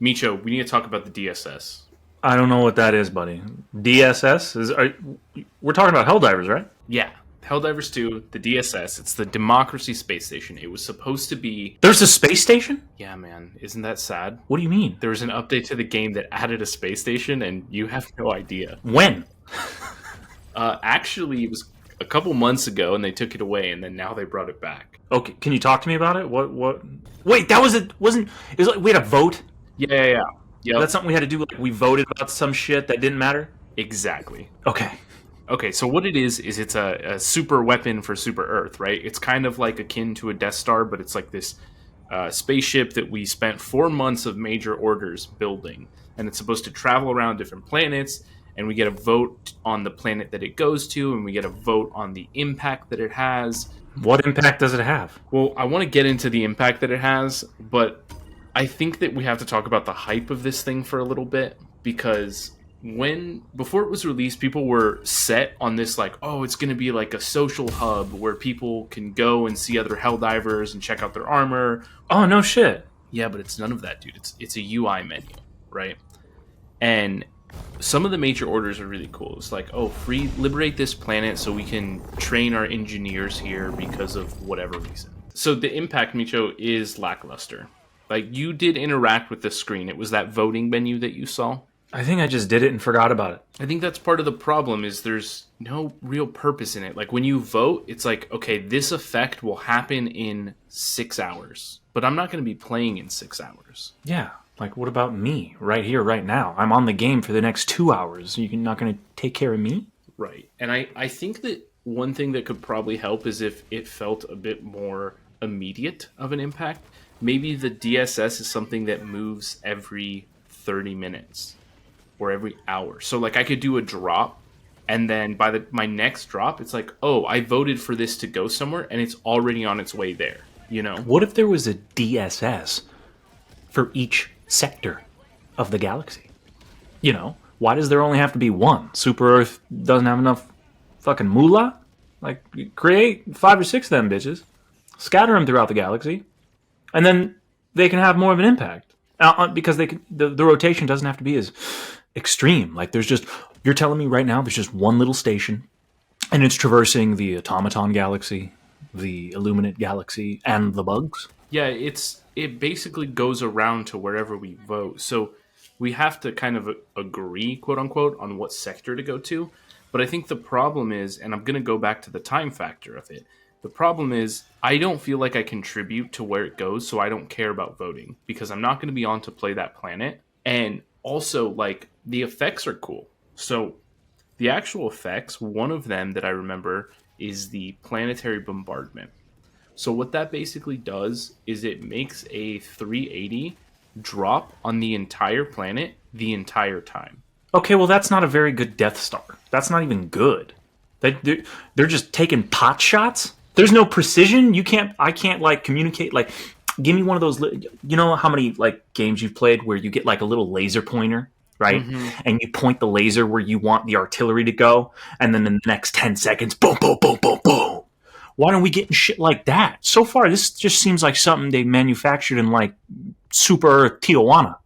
Meacho, we need to talk about the DSS. I don't know what that is, buddy. DSS we're talking about Helldivers, right? Yeah, Helldivers 2, the DSS. It's the Democracy Space Station. It was supposed to be. There's a space station? Yeah, man. Isn't that sad? What do you mean? There was an update to the game that added a space station, and you have no idea. When? Actually, it was a couple months ago, and they took it away, and then now they brought it back. Okay, can you talk to me about it? What? Wait, that was it. Wasn't it was like we had a vote? Yeah. Yep. That's something we had to do. Like we voted about some shit that didn't matter. Exactly. Okay, So what it is it's a super weapon for Super Earth, right? It's kind of like akin to a Death Star, but it's like this spaceship that we spent 4 months of major orders building, and it's supposed to travel around different planets, and we get a vote on the planet that it goes to, and we get a vote on the impact that it has. what impact does it have? Well, I want to get into the impact that it has, but I think that we have to talk about the hype of this thing for a little bit, because before it was released, people were set on this like, oh, it's going to be like a social hub where people can go and see other Helldivers and check out their armor. Oh no shit. Yeah, but it's none of that, dude. It's a UI menu, right? And some of the major orders are really cool. It's like, oh, liberate this planet so we can train our engineers here because of whatever reason. So the impact, Micho, is lackluster. Like, you did interact with the screen. It was that voting menu that you saw. I think I just did it and forgot about it. I think that's part of the problem is there's no real purpose in it. Like when you vote, it's like, okay, this effect will happen in 6 hours, but I'm not going to be playing in 6 hours. Yeah. Like what about me right here, right now? I'm on the game for the next 2 hours. You're not going to take care of me? Right. And I think that one thing that could probably help is if it felt a bit more immediate of an impact. Maybe the DSS is something that moves every 30 minutes. Or every hour. So like I could do a drop, and then by my next drop, it's like, oh, I voted for this to go somewhere, and it's already on its way there. You know? What if there was a DSS for each sector of the galaxy? You know, why does there only have to be one? Super Earth doesn't have enough fucking moolah? Like, create 5 or 6 of them bitches, scatter them throughout the galaxy, and then they can have more of an impact. Because the rotation doesn't have to be as extreme. Like you're telling me right now there's just one little station and it's traversing the automaton galaxy, the illuminate galaxy, and the bugs. Yeah, it basically goes around to wherever we vote. So we have to kind of agree, quote unquote, on what sector to go to. But I think the problem is, and I'm going to go back to the time factor of it, the problem is I don't feel like I contribute to where it goes, so I don't care about voting because I'm not going to be on to play that planet. And also, like, the effects are cool. So the actual effects, one of them that I remember is the planetary bombardment. So what that basically does is it makes a 380 drop on the entire planet the entire time. Okay, well, that's not a very good Death Star. That's not even good. They're just taking pot shots. There's no precision. I can't like communicate. Like, give me one of those. You know how many like games you've played where you get like a little laser pointer, right? Mm-hmm. And you point the laser where you want the artillery to go, and then in the next 10 seconds, boom, boom, boom, boom, boom. Why aren't we getting shit like that? So far, this just seems like something they manufactured in like Super Tijuana.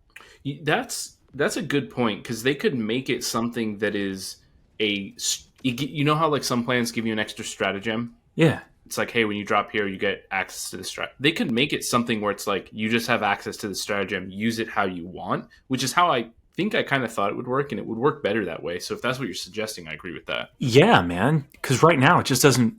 That's a good point because they could make it something that is you know how like some plans give you an extra stratagem? Yeah. It's like, hey, when you drop here, you get access to the strat. They could make it something where it's like you just have access to the stratagem, use it how you want, which is how I think I kind of thought it would work, and it would work better that way. So if that's what you're suggesting, I agree with that. Yeah, man. Because right now it just doesn't.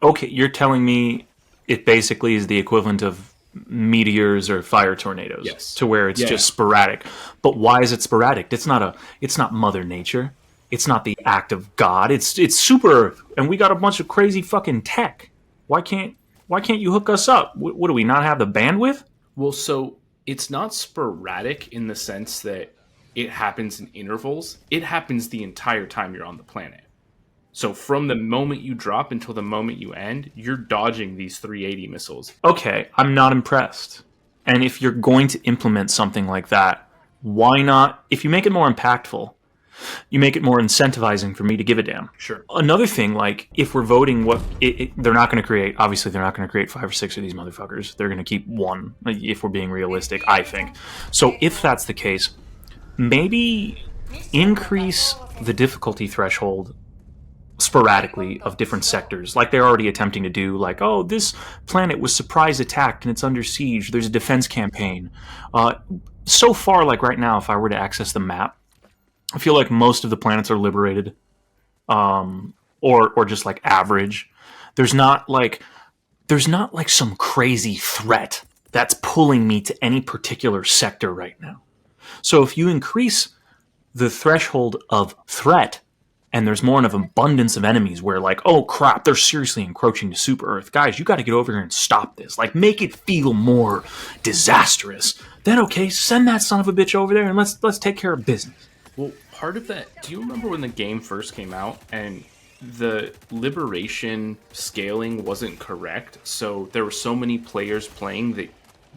Okay, you're telling me it basically is the equivalent of meteors or fire tornadoes. Yes. To where it's just sporadic. But why is it sporadic? It's not Mother Nature. It's not the act of God. It's Super Earth, and we got a bunch of crazy fucking tech. Why can't you hook us up? What do we not have the bandwidth? Well, so it's not sporadic in the sense that it happens in intervals. It happens the entire time you're on the planet. So from the moment you drop until the moment you end, you're dodging these 380 missiles. Okay, I'm not impressed. And if you're going to implement something like that, why not? If you make it more impactful, You make it more incentivizing for me to give a damn. Sure. Another thing, like, if we're voting they're not going to create, obviously they're not going to create 5 or 6 of these motherfuckers. They're going to keep one, if we're being realistic, I think. So if that's the case, maybe increase the difficulty threshold sporadically of different sectors, like they're already attempting to do. Like, oh, this planet was surprise attacked and it's under siege. There's a defense campaign. So far, like right now, if I were to access the map, I feel like most of the planets are liberated, or just like average. There's not like some crazy threat that's pulling me to any particular sector right now. So if you increase the threshold of threat, and there's more of an abundance of enemies where, like, oh crap, they're seriously encroaching to Super Earth. Guys, you got to get over here and stop this. Like, make it feel more disastrous. Then, okay, send that son of a bitch over there and let's take care of business. Well, part of that, do you remember when the game first came out and the liberation scaling wasn't correct? So there were so many players playing that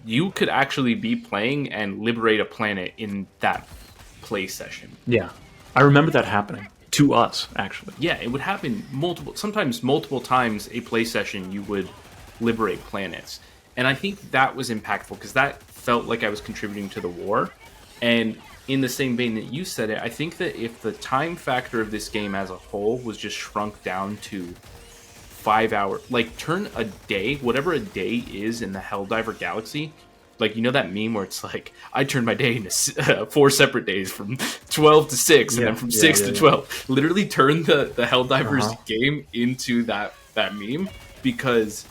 you could actually be playing and liberate a planet in that play session. Yeah, I remember that happening. To us, actually. Yeah, it would happen sometimes multiple times a play session you would liberate planets. And I think that was impactful because that felt like I was contributing to the war. And in the same vein that you said it, I think that if the time factor of this game as a whole was just shrunk down to 5 hours, like turn a day, whatever a day is in the Helldiver galaxy, like, you know that meme where it's like, I turned my day into 4 separate days from 12 to 6 and then from 6 to 12. Literally turn the Helldivers game into that meme, because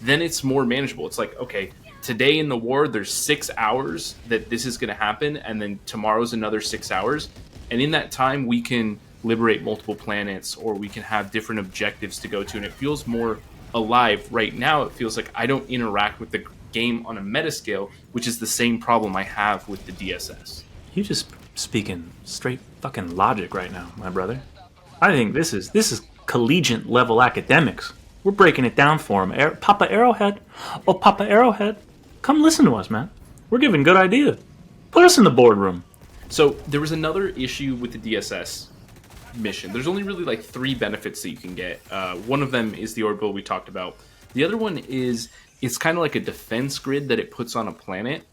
then it's more manageable. It's like, okay, today in the war, there's 6 hours that this is going to happen, and then tomorrow's another 6 hours. And in that time, we can liberate multiple planets, or we can have different objectives to go to, and it feels more alive. Right now, it feels like I don't interact with the game on a meta scale, which is the same problem I have with the DSS. You just speaking straight fucking logic right now, my brother. I think this is collegiate level academics. We're breaking it down for him. Papa Arrowhead, oh Papa Arrowhead, come listen to us, man. We're giving good ideas. Put us in the boardroom. So there was another issue with the DSS mission. There's only really like 3 benefits that you can get. One of them is the orbital we talked about. The other one is it's kind of like a defense grid that it puts on a planet,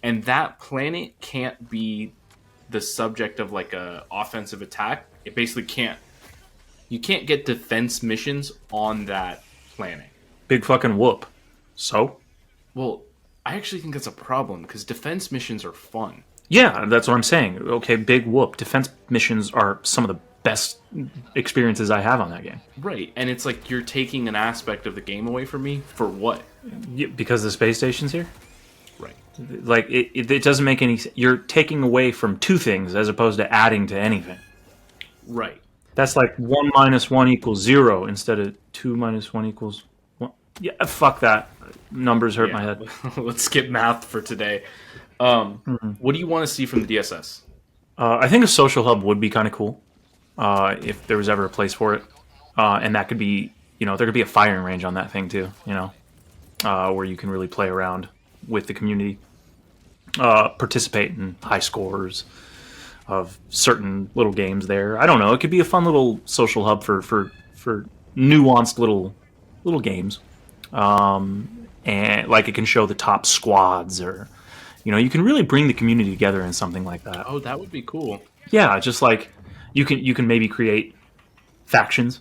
and that planet can't be the subject of like a offensive attack. It basically can't. You can't get defense missions on that planet. Big fucking whoop. So? Well, I actually think that's a problem because defense missions are fun. Yeah, that's what I'm saying. Okay, big whoop. Defense missions are some of the best experiences I have on that game. Right, and it's like you're taking an aspect of the game away from me for what? Yeah, because the space station's here? Right. Like, it doesn't make any sense. You're taking away from 2 things as opposed to adding to anything. Right. That's like 1 minus 1 equals 0 instead of 2 minus 1 equals 1. Yeah, fuck that. Numbers hurt my head. Let's skip math for today. What do you want to see from the DSS? I think a social hub would be kind of cool if there was ever a place for it. And that could be, there could be a firing range on that thing too, where you can really play around with the community, participate in high scores of certain little games there. I don't know. It could be a fun little social hub for nuanced little games. And like it can show the top squads, or you can really bring the community together in something like that. Oh, that would be cool. Yeah, just like you can maybe create factions.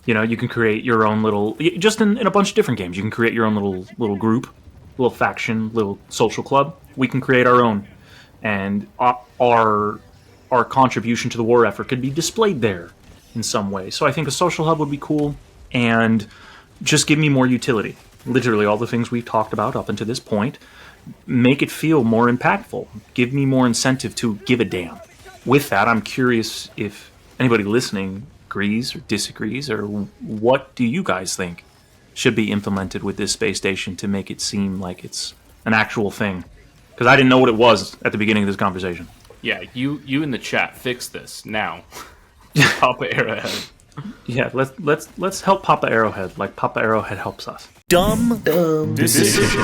You can create your own little, just in a bunch of different games. You can create your own little group, little faction, little social club. We can create our own, and our contribution to the war effort could be displayed there in some way. So I think a social hub would be cool, and just give me more utility. Literally all the things we've talked about up until this point. Make it feel more impactful. Give me more incentive to give a damn. With that, I'm curious if anybody listening agrees or disagrees, or what do you guys think should be implemented with this space station to make it seem like it's an actual thing? Because I didn't know what it was at the beginning of this conversation. Yeah, you in the chat, fix this now. Papa Arrowhead. Yeah, let's help Papa Arrowhead like Papa Arrowhead helps us. Dumb decisions.